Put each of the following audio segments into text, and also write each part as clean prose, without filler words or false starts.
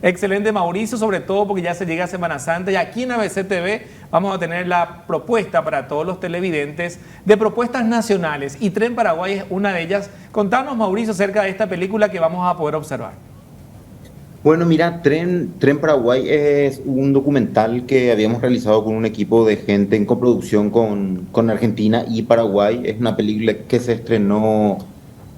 Excelente, Mauricio, sobre todo porque ya se llega Semana Santa y aquí en ABC TV vamos a tener la propuesta para todos los televidentes de propuestas nacionales y Tren Paraguay es una de ellas. Contanos, Mauricio, acerca de esta película que vamos a poder observar. Bueno, mira, Tren Paraguay es un documental que habíamos realizado con un equipo de gente en coproducción con Argentina y Paraguay. Es una película que se estrenó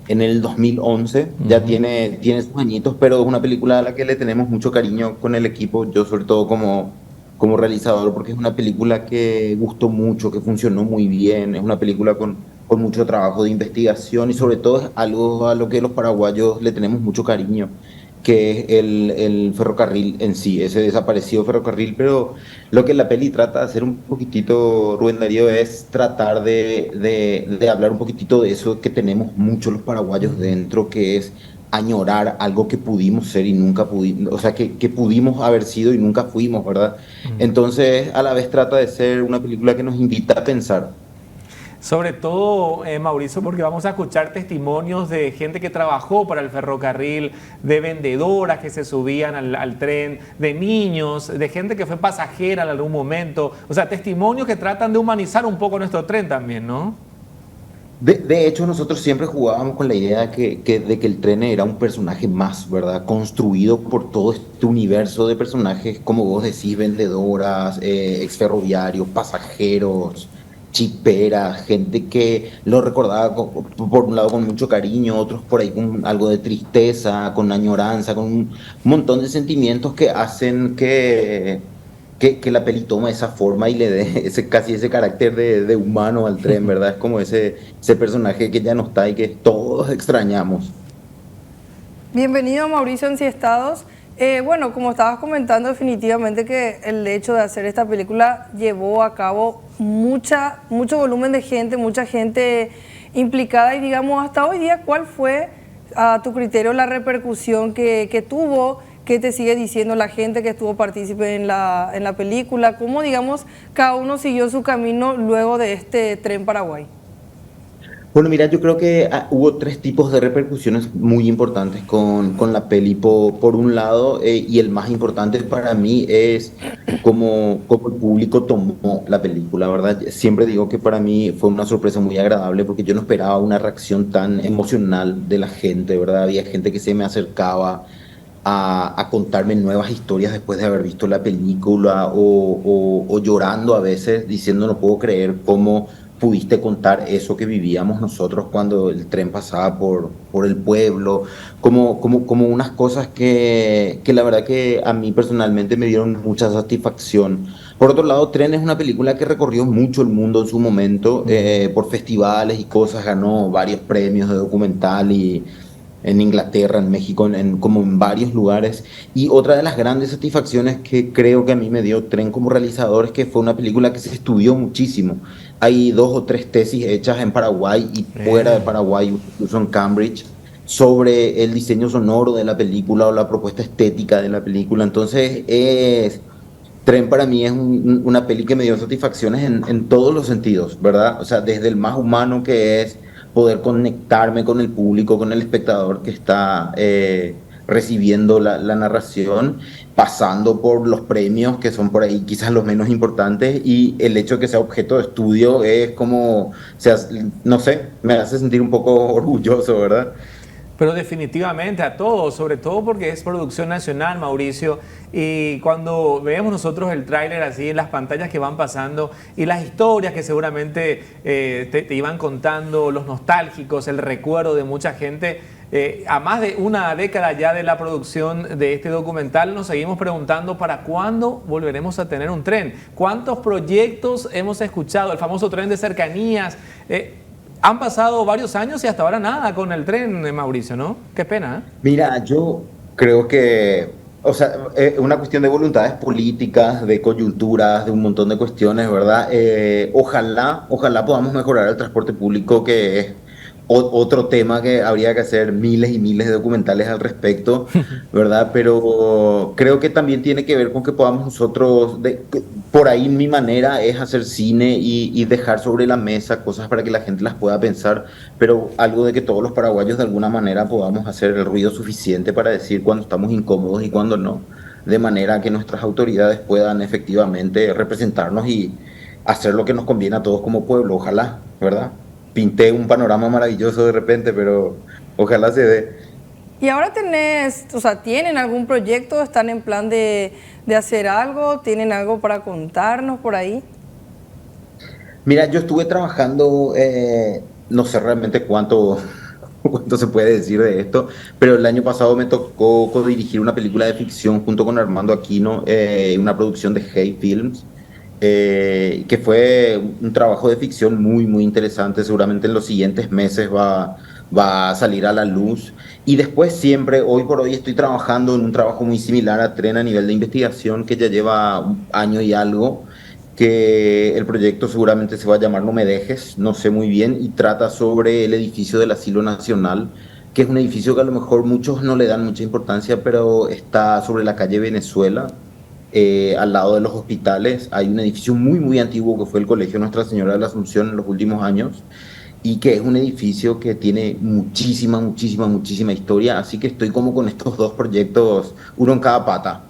en el 2011, ya tiene sus añitos, pero es una película a la que le tenemos mucho cariño con el equipo, yo sobre todo como realizador, porque es una película que gustó mucho, que funcionó muy bien, es una película con mucho trabajo de investigación y sobre todo es algo a lo que los paraguayos le tenemos mucho cariño, que es el ferrocarril en sí, ese desaparecido ferrocarril, pero lo que la peli trata de hacer un poquitito, Rubén Darío, es tratar de hablar un poquitito de eso que tenemos muchos los paraguayos dentro, que es añorar algo que pudimos ser y nunca pudimos, o sea, que pudimos haber sido y nunca fuimos, ¿verdad? Entonces, a la vez trata de ser una película que nos invita a pensar. Sobre todo, Mauricio, porque vamos a escuchar testimonios de gente que trabajó para el ferrocarril, de vendedoras que se subían al tren, de niños, de gente que fue pasajera en algún momento. O sea, testimonios que tratan de humanizar un poco nuestro tren también, ¿no? De hecho, nosotros siempre jugábamos con la idea de que el tren era un personaje más, ¿verdad? Construido por todo este universo de personajes, como vos decís, vendedoras, exferroviarios, pasajeros, chiperas, gente que lo recordaba por un lado con mucho cariño, otros por ahí con algo de tristeza, con añoranza, con un montón de sentimientos que hacen que la peli toma esa forma y le dé casi ese carácter de humano al tren, ¿verdad? Es como ese personaje que ya no está y que todos extrañamos. Bienvenido, Mauricio Enciestados. Bueno, como estabas comentando, definitivamente que el hecho de hacer esta película llevó a cabo mucho volumen de gente, mucha gente implicada y digamos hasta hoy día, ¿cuál fue a tu criterio la repercusión que tuvo? ¿Qué te sigue diciendo la gente que estuvo partícipe en la película? ¿Cómo, digamos, cada uno siguió su camino luego de este Tren Paraguay? Bueno, mira, yo creo que hubo tres tipos de repercusiones muy importantes con la peli. Por un lado, y el más importante para mí es cómo el público tomó la película, ¿verdad? Siempre digo que para mí fue una sorpresa muy agradable porque yo no esperaba una reacción tan emocional de la gente, ¿verdad? Había gente que se me acercaba a contarme nuevas historias después de haber visto la película o llorando a veces diciendo no puedo creer cómo pudiste contar eso que vivíamos nosotros cuando el tren pasaba por el pueblo, como unas cosas que la verdad que a mí personalmente me dieron mucha satisfacción. Por otro lado, Tren es una película que recorrió mucho el mundo en su momento, por festivales y cosas, ganó varios premios de documental y en Inglaterra, en México, como en varios lugares. Y otra de las grandes satisfacciones que creo que a mí me dio Tren como realizador es que fue una película que se estudió muchísimo. Hay 2 o 3 tesis hechas en Paraguay y fuera de Paraguay, incluso en Cambridge, sobre el diseño sonoro de la película o la propuesta estética de la película. Entonces, Tren para mí es una peli que me dio satisfacciones en todos los sentidos, ¿verdad? O sea, desde el más humano que es poder conectarme con el público, con el espectador que está recibiendo la narración, pasando por los premios que son por ahí quizás los menos importantes y el hecho de que sea objeto de estudio es como, o sea, no sé, me hace sentir un poco orgulloso, ¿verdad? Pero definitivamente a todos, sobre todo porque es producción nacional, Mauricio, y cuando vemos nosotros el tráiler así en las pantallas que van pasando y las historias que seguramente te iban contando, los nostálgicos, el recuerdo de mucha gente, a más de una década ya de la producción de este documental, nos seguimos preguntando para cuándo volveremos a tener un tren. ¿Cuántos proyectos hemos escuchado? El famoso tren de cercanías. Han pasado varios años y hasta ahora nada con el tren, Mauricio, ¿no? Qué pena, ¿eh? Mira, yo creo que, o sea, es una cuestión de voluntades políticas, de coyunturas, de un montón de cuestiones, ¿verdad? Ojalá podamos mejorar el transporte público, que es otro tema que habría que hacer miles y miles de documentales al respecto, ¿verdad? Pero creo que también tiene que ver con que podamos nosotros, por ahí mi manera es hacer cine y dejar sobre la mesa cosas para que la gente las pueda pensar, pero algo de que todos los paraguayos de alguna manera podamos hacer el ruido suficiente para decir cuando estamos incómodos y cuando no. de manera que nuestras autoridades puedan efectivamente representarnos y hacer lo que nos conviene a todos como pueblo. Ojalá, ¿verdad? Pinté un panorama maravilloso de repente, pero ojalá se dé. Y ahora ¿tienen algún proyecto? ¿Están en plan de hacer algo? ¿Tienen algo para contarnos por ahí? Mira, yo estuve trabajando, no sé realmente cuánto se puede decir de esto, pero el año pasado me tocó dirigir una película de ficción junto con Armando Aquino, una producción de Hey Films, que fue un trabajo de ficción muy, muy interesante. Seguramente en los siguientes meses va a salir a la luz. Y después siempre, hoy por hoy, estoy trabajando en un trabajo muy similar a Tren a nivel de investigación que ya lleva un año y algo, que el proyecto seguramente se va a llamar No me dejes, no sé muy bien, y trata sobre el edificio del Asilo Nacional, que es un edificio que a lo mejor muchos no le dan mucha importancia, pero está sobre la calle Venezuela, al lado de los hospitales. Hay un edificio muy, muy antiguo que fue el Colegio Nuestra Señora de la Asunción en los últimos años, y que es un edificio que tiene muchísima, muchísima, muchísima historia, así que estoy como con estos dos proyectos, uno en cada pata.